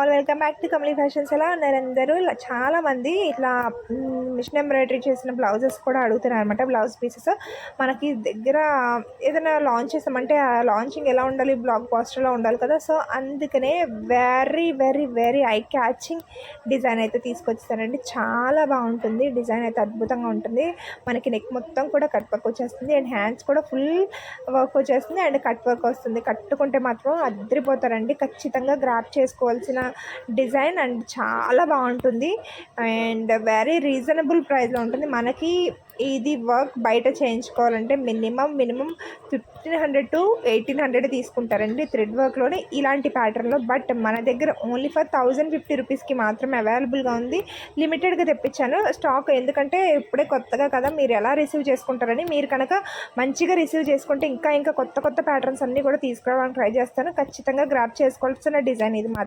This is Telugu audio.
All welcome back to Kamali fashions. ఎలా ఉన్నారు అందరూ? చాలామంది ఇట్లా మిషన్ ఎంబ్రాయిడరీ చేసిన బ్లౌజెస్ కూడా అడుగుతున్నారు అనమాట. బ్లౌజ్ పీసెస్ మనకి దగ్గర ఏదైనా లాంచ్ చేస్తామంటే ఆ లాంచింగ్ ఎలా ఉండాలి, బ్లాగ్ పోస్టర్లో ఉండాలి కదా. సో అందుకనే very very very I catching design అయితే తీసుకొచ్చేసానండి. చాలా బాగుంటుంది డిజైన్ అయితే, అద్భుతంగా ఉంటుంది. మనకి నెక్ మొత్తం కూడా కట్ వర్క్ వచ్చేస్తుంది అండ్ హ్యాండ్స్ కూడా ఫుల్ వర్క్ వచ్చేస్తుంది అండ్ కట్ వర్క్ వస్తుంది. కట్టుకుంటే మాత్రం అద్దరిపోతారండి. ఖచ్చితంగా గ్రాప్ చేసుకోవాల్సిన డిజైన్ అండ్ చాలా బాగుంటుంది అండ్ వెరీ రీజనబుల్ ప్రైస్లో ఉంటుంది. మనకి ఇది వర్క్ బయట చేయించుకోవాలంటే మినిమం 1500 to 1800 తీసుకుంటారండి థ్రెడ్ వర్క్లోనే ఇలాంటి ప్యాటర్న్లో. బట్ మన దగ్గర ఓన్లీ ఫర్ 1050 రూపీస్కి మాత్రమే అవైలబుల్గా ఉంది. లిమిటెడ్గా తెప్పించాను స్టాక్, ఎందుకంటే ఇప్పుడే కొత్తగా కదా, మీరు ఎలా రిసీవ్ చేసుకుంటారని. మీరు కనుక మంచిగా రిసీవ్ చేసుకుంటే ఇంకా కొత్త ప్యాటర్న్స్ అన్నీ కూడా తీసుకురావడానికి ట్రై చేస్తాను. ఖచ్చితంగా గ్రాప్ చేసుకోవాల్సిన డిజైన్ ఇది మాత్రం.